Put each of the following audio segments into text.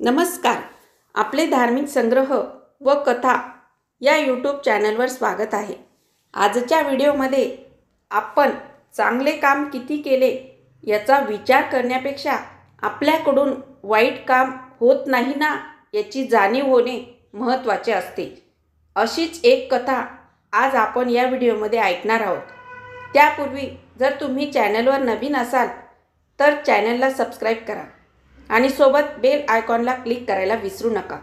नमस्कार. आपले धार्मिक संग्रह व कथा या यूट्यूब चॅनलवर स्वागत आहे. आजच्या व्हिडिओमध्ये आपण चांगले काम किती केले याचा विचार करण्यापेक्षा आपल्याकडून वाईट काम होत नाही ना याची जाणीव होणे महत्त्वाचे असते. अशीच एक कथा आज आपण या व्हिडिओमध्ये ऐकणार आहोत. त्यापूर्वी जर तुम्ही चॅनलवर नवीन असाल तर चॅनलला सबस्क्राईब करा आणि सोबत बेल आयकॉनला क्लिक करायला विसरू नका,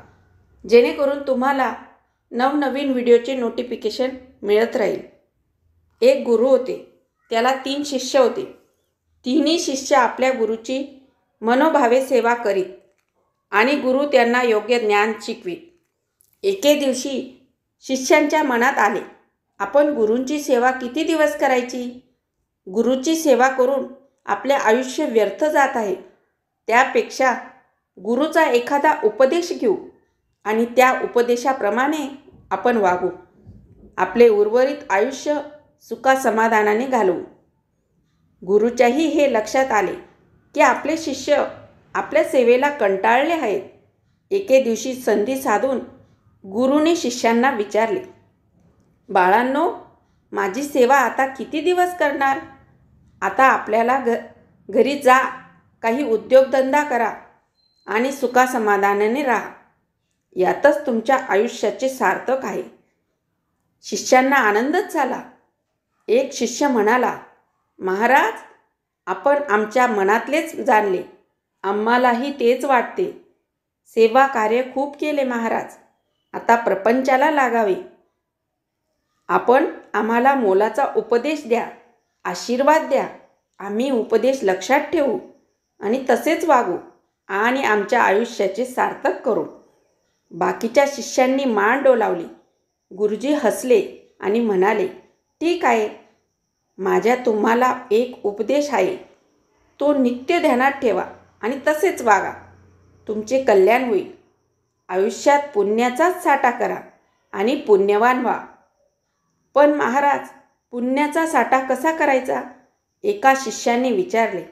जेणेकरून तुम्हाला नवनवीन व्हिडिओचे नोटिफिकेशन मिळत राहील. एक गुरु होते. त्याला 3 शिष्य होते. तिन्ही शिष्य आपल्या गुरुची मनोभावे सेवा करीत आणि गुरु त्यांना योग्य ज्ञान शिकवीत. एके दिवशी शिष्यांच्या मनात आले, आपण गुरूंची सेवा किती दिवस करायची? गुरुची सेवा करून आपले आयुष्य व्यर्थ जात आहे. त्यापेक्षा गुरुचा एखादा उपदेश घेऊ आणि त्या उपदेशाप्रमाणे आपण वागू. आपले उर्वरित आयुष्य सुखासमाधानाने घालवू. गुरुच्याही हे लक्षात आले की आपले शिष्य आपल्या सेवेला कंटाळले आहेत. एके दिवशी संधी साधून गुरुने शिष्यांना विचारले, बाळांनो, माझी सेवा आता किती दिवस करणार? आता आपल्याला घरी जा, काही उद्योगधंदा करा आणि सुखासमाधानाने राहा. यातच तुमच्या आयुष्याचे सार्थक आहे. शिष्यांना आनंदच झाला. एक शिष्य म्हणाला, महाराज, आपण आमच्या मनातलेच जाणले. आम्हालाही तेच वाटते. सेवा कार्य खूप केले महाराज. आता प्रपंचाला लागावे. आपण आम्हाला मोलाचा उपदेश द्या, आशीर्वाद द्या. आम्ही उपदेश लक्षात ठेवू आणि तसेच वागू आणि आमच्या आयुष्याचे सार्थक करू. बाकीच्या शिष्यांनी मान डोलावली. गुरुजी हसले आणि म्हणाले, ठीक आहे, माझ्या तुम्हाला एक उपदेश आहे. तो नित्य ध्यानात ठेवा आणि तसेच वागा. तुमचे कल्याण होईल. आयुष्यात पुण्याचाच साठा करा आणि पुण्यवान व्हा. पण महाराज, पुण्याचा साठा कसा करायचा? एका शिष्याने विचारले.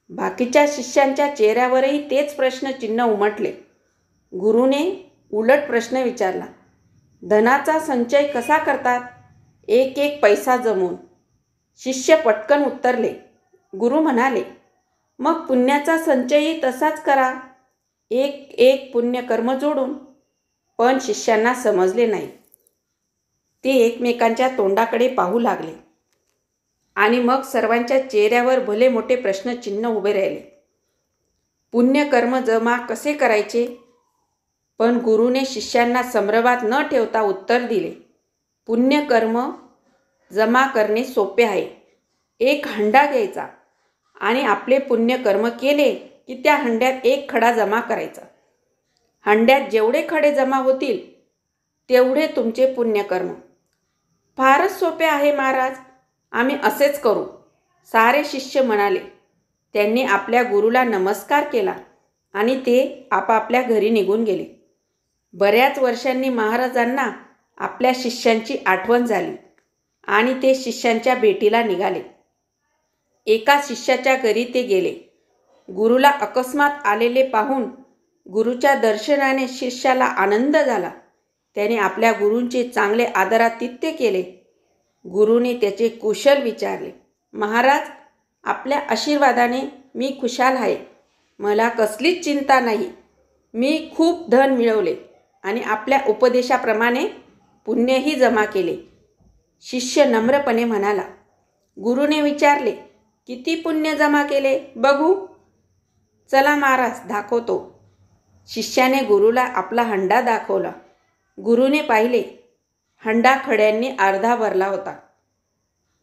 बाकीच्या शिष्यांच्या चेहऱ्यावरही तेच प्रश्नचिन्ह उमटले. गुरुने उलट प्रश्न विचारला, धनाचा संचय कसा करतात? एक एक पैसा जमवून. शिष्य पटकन उत्तरले. गुरु म्हणाले, मग पुण्याचा संचयही तसाच करा, एक एक पुण्यकर्म जोडून. पण शिष्यांना समजले नाही. ते एकमेकांच्या तोंडाकडे पाहू लागले आणि मग सर्वांच्या चेहऱ्यावर भले मोठे प्रश्नचिन्ह उभे राहिले. पुण्यकर्म जमा कसे करायचे? पण गुरुने शिष्यांना संभ्रमात न ठेवता उत्तर दिले, पुण्यकर्म जमा करणे सोपे आहे. एक हंडा घ्यायचा आणि आपले पुण्यकर्म केले की त्या हंड्यात एक खडा जमा करायचा. हंड्यात जेवढे खडे जमा होतील तेवढे तुमचे पुण्यकर्म. फारच सोपे आहे महाराज, आम्ही असेच करू, सारे शिष्य म्हणाले. त्यांनी आपल्या गुरुला नमस्कार केला आणि ते आपापल्या घरी निघून गेले. बऱ्याच वर्षांनी महाराजांना आपल्या शिष्यांची आठवण झाली आणि ते शिष्यांच्या भेटीला निघाले. एका शिष्याच्या घरी ते गेले. गुरुला अकस्मात आलेले पाहून गुरुच्या दर्शनाने शिष्याला आनंद झाला. त्याने आपल्या गुरूंचे चांगले आदरातिथ्य केले. गुरुने त्याचे कुशल विचारले, महाराज, आपल्या आशीर्वादाने मी खुशाल आहे. मला कसलीच चिंता नाही. मी खूप धन मिळवले आणि आपल्या उपदेशाप्रमाणे पुण्यही जमा केले. शिष्य नम्रपणे म्हणाला. गुरुने विचारले, किती पुण्य जमा केले बघू? चला महाराज, दाखवतो. शिष्याने गुरुला आपला हंडा दाखवला. गुरुने पाहिले. हंडा खड्यांनी अर्धा भरला होता.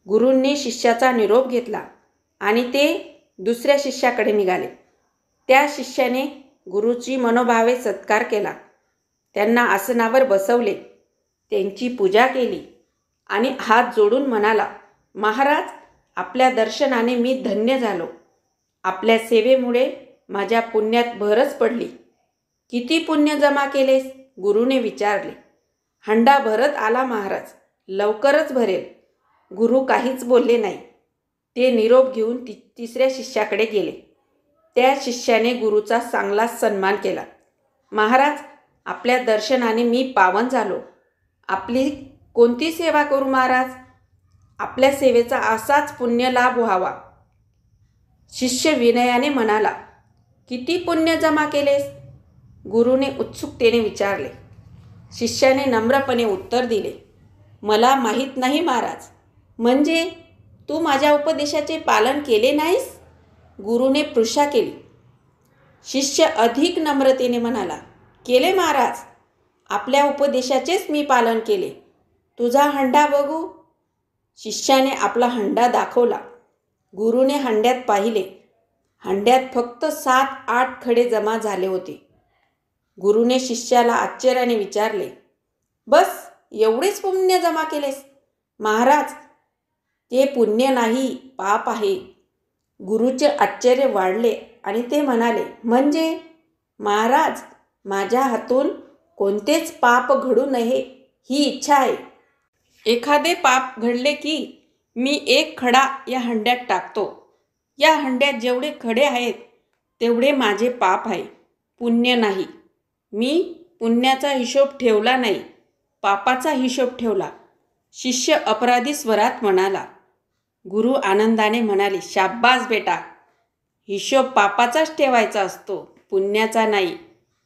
गुरूंनी शिष्याचा निरोप घेतला आणि ते दुसऱ्या शिष्याकडे निघाले. त्या शिष्याने गुरुची मनोभावे सत्कार केला. त्यांना आसनावर बसवले. त्यांची पूजा केली आणि हात जोडून म्हणाला, महाराज, आपल्या दर्शनाने मी धन्य झालो. आपल्या सेवेमुळे माझ्या पुण्यात भरच पडली. किती पुण्य जमा केलेस? गुरुने विचारले. हंडा भरत आला महाराज, लवकरच भरेल. गुरु काहीच बोलले नाही. ते निरोप घेऊन तिसऱ्या शिष्याकडे गेले. त्या शिष्याने गुरुचा चांगला सन्मान केला महाराज, आपल्या दर्शनाने मी पावन झालो. आपली कोणती सेवा करू महाराज? आपल्या सेवेचा असाच पुण्य लाभ व्हावा. शिष्य विनयाने म्हणाला. किती पुण्य जमा केलेस? गुरुने उत्सुकतेने विचारले. शिष्याने नम्रपणे उत्तर दिले. मला माहीत नाही महाराज. म्हणजे तू माझ्या उपदेशाचे पालन केले नाहीस? गुरुने पृच्छा केली. शिष्य अधिक नम्रतेने म्हणाला. केले महाराज. आपल्या उपदेशाचेच मी पालन केले. तुझा हंडा बघू. शिष्याने आपला हंडा दाखवला. गुरुने हंड्यात पाहिले. हंड्यात फक्त 7-8 खडे जमा झाले होते. गुरुने शिष्याला आश्चर्याने विचारले. बस एवढेच पुण्य जमा केलेस? महाराज, ते पुण्य नाही, पाप आहे. गुरुचे आश्चर्य वाढले आणि ते म्हणाले. म्हणजे महाराज, माझ्या हातून कोणतेच पाप घडू नये ही इच्छा आहे. एखादे पाप घडले की मी एक खडा या हंड्यात टाकतो. या हंड्यात जेवढे खडे आहेत तेवढे माझे पाप आहे, पुण्य नाही. मी पुण्याचा हिशोब ठेवला नाही, पापाचा हिशोब ठेवला. शिष्य अपराधी स्वरात म्हणाला. गुरु आनंदाने म्हणाले. शाब्बास बेटा. हिशोब पापाचाच ठेवायचा असतो, पुण्याचा नाही.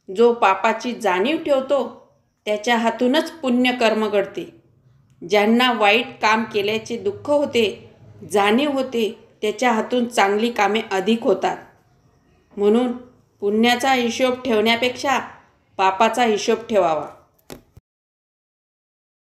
जो पापाची जाणीव ठेवतो त्याच्या हातूनच पुण्यकर्म घडते. ज्यांना वाईट काम केल्याचे दुःख होते, जाणीव होते, त्याच्या हातून चांगली कामे अधिक होतात. म्हणून पुण्याचा हिशोब ठेवण्यापेक्षा पापाचा हिशोब ठेवावा.